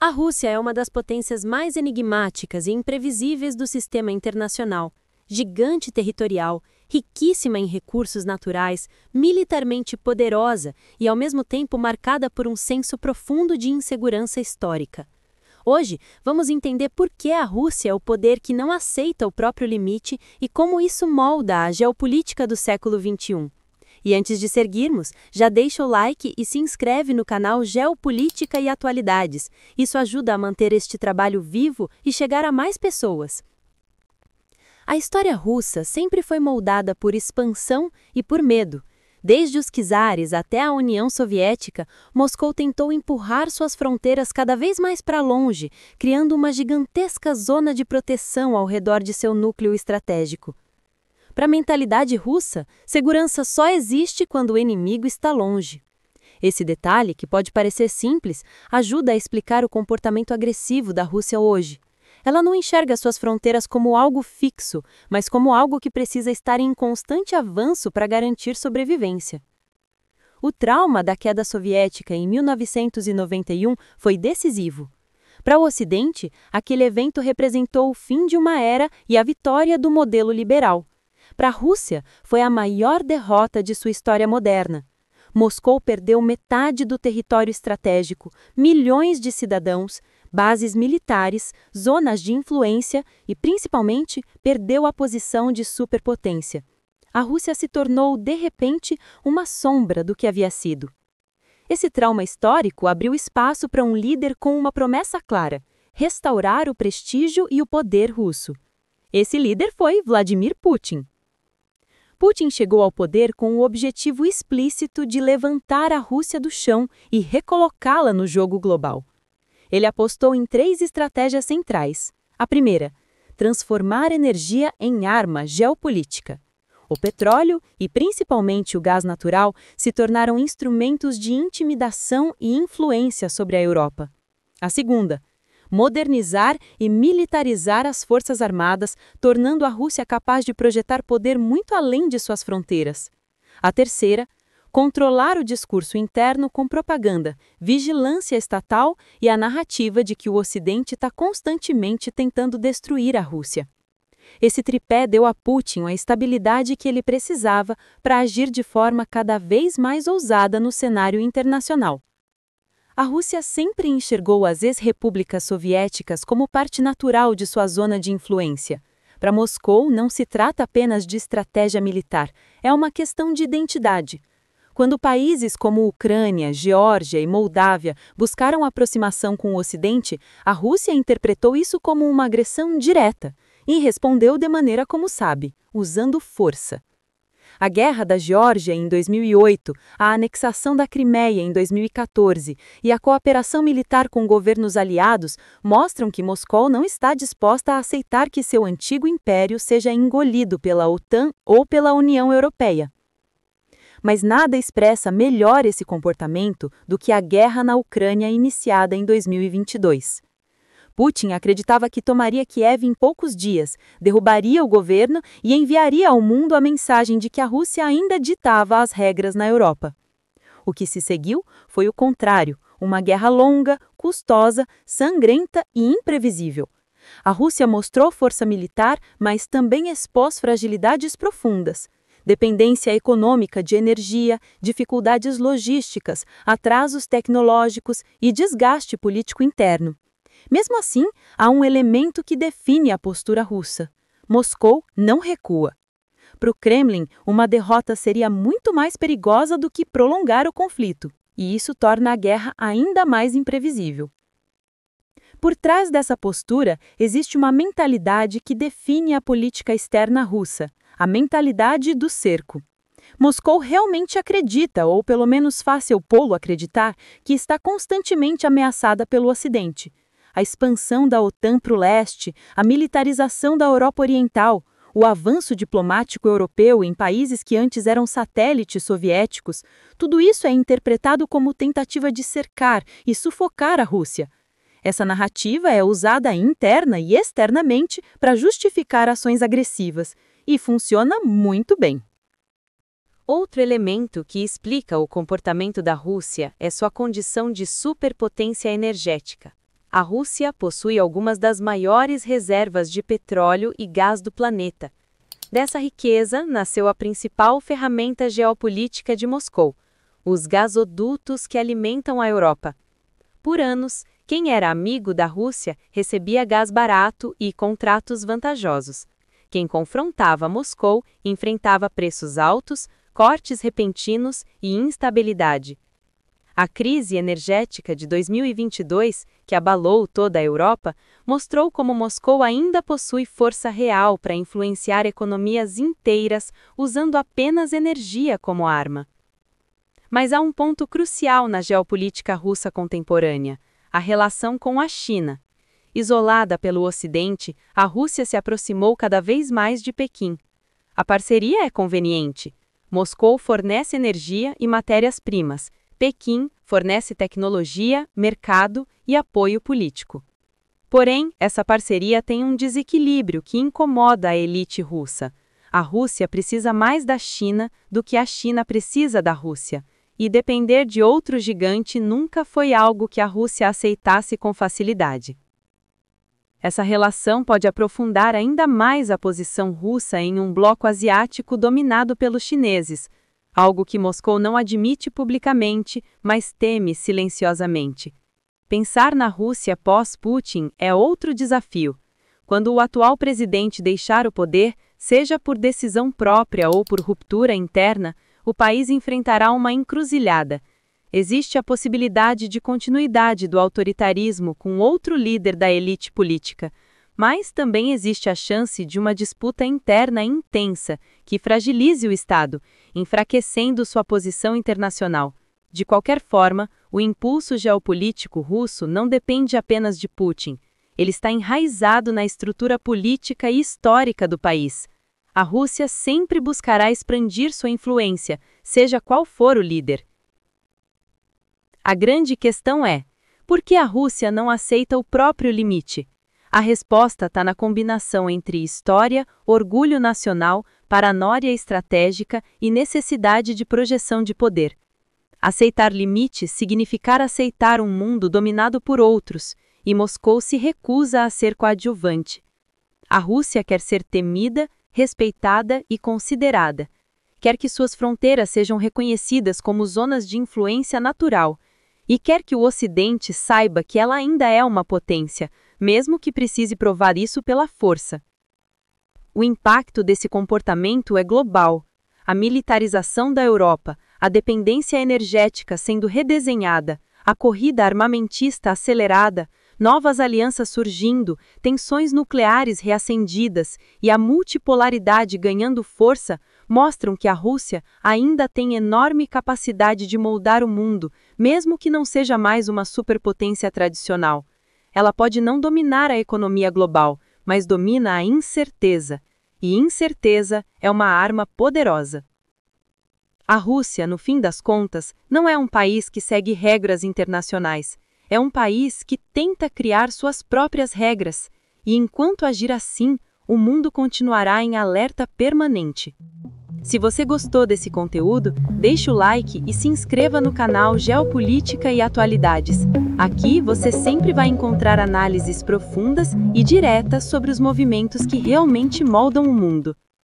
A Rússia é uma das potências mais enigmáticas e imprevisíveis do sistema internacional. Gigante territorial, riquíssima em recursos naturais, militarmente poderosa e ao mesmo tempo marcada por um senso profundo de insegurança histórica. Hoje, vamos entender por que a Rússia é o poder que não aceita o próprio limite e como isso molda a geopolítica do século XXI. E antes de seguirmos, já deixa o like e se inscreve no canal Geopolítica e Atualidades. Isso ajuda a manter este trabalho vivo e chegar a mais pessoas. A história russa sempre foi moldada por expansão e por medo. Desde os czares até a União Soviética, Moscou tentou empurrar suas fronteiras cada vez mais para longe, criando uma gigantesca zona de proteção ao redor de seu núcleo estratégico. Para a mentalidade russa, segurança só existe quando o inimigo está longe. Esse detalhe, que pode parecer simples, ajuda a explicar o comportamento agressivo da Rússia hoje. Ela não enxerga suas fronteiras como algo fixo, mas como algo que precisa estar em constante avanço para garantir sobrevivência. O trauma da queda soviética em 1991 foi decisivo. Para o Ocidente, aquele evento representou o fim de uma era e a vitória do modelo liberal. Para a Rússia, foi a maior derrota de sua história moderna. Moscou perdeu metade do território estratégico, milhões de cidadãos, bases militares, zonas de influência e, principalmente, perdeu a posição de superpotência. A Rússia se tornou, de repente, uma sombra do que havia sido. Esse trauma histórico abriu espaço para um líder com uma promessa clara: restaurar o prestígio e o poder russo. Esse líder foi Vladimir Putin. Putin chegou ao poder com o objetivo explícito de levantar a Rússia do chão e recolocá-la no jogo global. Ele apostou em 3 estratégias centrais. A primeira, transformar energia em arma geopolítica. O petróleo e principalmente o gás natural se tornaram instrumentos de intimidação e influência sobre a Europa. A segunda, modernizar e militarizar as forças armadas, tornando a Rússia capaz de projetar poder muito além de suas fronteiras. A terceira, controlar o discurso interno com propaganda, vigilância estatal e a narrativa de que o Ocidente está constantemente tentando destruir a Rússia. Esse tripé deu a Putin a estabilidade que ele precisava para agir de forma cada vez mais ousada no cenário internacional. A Rússia sempre enxergou as ex-repúblicas soviéticas como parte natural de sua zona de influência. Para Moscou, não se trata apenas de estratégia militar, é uma questão de identidade. Quando países como Ucrânia, Geórgia e Moldávia buscaram aproximação com o Ocidente, a Rússia interpretou isso como uma agressão direta e respondeu de maneira como sabe, usando força. A Guerra da Geórgia em 2008, a anexação da Crimeia em 2014 e a cooperação militar com governos aliados mostram que Moscou não está disposta a aceitar que seu antigo império seja engolido pela OTAN ou pela União Europeia. Mas nada expressa melhor esse comportamento do que a guerra na Ucrânia iniciada em 2022. Putin acreditava que tomaria Kiev em poucos dias, derrubaria o governo e enviaria ao mundo a mensagem de que a Rússia ainda ditava as regras na Europa. O que se seguiu foi o contrário, uma guerra longa, custosa, sangrenta e imprevisível. A Rússia mostrou força militar, mas também expôs fragilidades profundas. Dependência econômica de energia, dificuldades logísticas, atrasos tecnológicos e desgaste político interno. Mesmo assim, há um elemento que define a postura russa. Moscou não recua. Para o Kremlin, uma derrota seria muito mais perigosa do que prolongar o conflito, e isso torna a guerra ainda mais imprevisível. Por trás dessa postura, existe uma mentalidade que define a política externa russa, a mentalidade do cerco. Moscou realmente acredita, ou pelo menos faz seu polo acreditar, que está constantemente ameaçada pelo Ocidente. A expansão da OTAN para o leste, a militarização da Europa Oriental, o avanço diplomático europeu em países que antes eram satélites soviéticos, tudo isso é interpretado como tentativa de cercar e sufocar a Rússia. Essa narrativa é usada interna e externamente para justificar ações agressivas, e funciona muito bem. Outro elemento que explica o comportamento da Rússia é sua condição de superpotência energética. A Rússia possui algumas das maiores reservas de petróleo e gás do planeta. Dessa riqueza nasceu a principal ferramenta geopolítica de Moscou, os gasodutos que alimentam a Europa. Por anos, quem era amigo da Rússia recebia gás barato e contratos vantajosos. Quem confrontava Moscou enfrentava preços altos, cortes repentinos e instabilidade. A crise energética de 2022, que abalou toda a Europa, mostrou como Moscou ainda possui força real para influenciar economias inteiras usando apenas energia como arma. Mas há um ponto crucial na geopolítica russa contemporânea: a relação com a China. Isolada pelo Ocidente, a Rússia se aproximou cada vez mais de Pequim. A parceria é conveniente. Moscou fornece energia e matérias-primas. Pequim fornece tecnologia, mercado e apoio político. Porém, essa parceria tem um desequilíbrio que incomoda a elite russa. A Rússia precisa mais da China do que a China precisa da Rússia. E depender de outro gigante nunca foi algo que a Rússia aceitasse com facilidade. Essa relação pode aprofundar ainda mais a posição russa em um bloco asiático dominado pelos chineses, algo que Moscou não admite publicamente, mas teme silenciosamente. Pensar na Rússia pós-Putin é outro desafio. Quando o atual presidente deixar o poder, seja por decisão própria ou por ruptura interna, o país enfrentará uma encruzilhada. Existe a possibilidade de continuidade do autoritarismo com outro líder da elite política, mas também existe a chance de uma disputa interna intensa que fragilize o Estado, enfraquecendo sua posição internacional. De qualquer forma, o impulso geopolítico russo não depende apenas de Putin. Ele está enraizado na estrutura política e histórica do país. A Rússia sempre buscará expandir sua influência, seja qual for o líder. A grande questão é: por que a Rússia não aceita o próprio limite? A resposta está na combinação entre história, orgulho nacional, paranoia estratégica e necessidade de projeção de poder. Aceitar limites significar aceitar um mundo dominado por outros, e Moscou se recusa a ser coadjuvante. A Rússia quer ser temida, respeitada e considerada. Quer que suas fronteiras sejam reconhecidas como zonas de influência natural, e quer que o Ocidente saiba que ela ainda é uma potência, mesmo que precise provar isso pela força. O impacto desse comportamento é global. A militarização da Europa, a dependência energética sendo redesenhada, a corrida armamentista acelerada, novas alianças surgindo, tensões nucleares reacendidas e a multipolaridade ganhando força mostram que a Rússia ainda tem enorme capacidade de moldar o mundo, mesmo que não seja mais uma superpotência tradicional. Ela pode não dominar a economia global, mas domina a incerteza. E incerteza é uma arma poderosa. A Rússia, no fim das contas, não é um país que segue regras internacionais. É um país que tenta criar suas próprias regras. E enquanto agir assim, o mundo continuará em alerta permanente. Se você gostou desse conteúdo, deixe o like e se inscreva no canal Geopolítica e Atualidades. Aqui você sempre vai encontrar análises profundas e diretas sobre os movimentos que realmente moldam o mundo.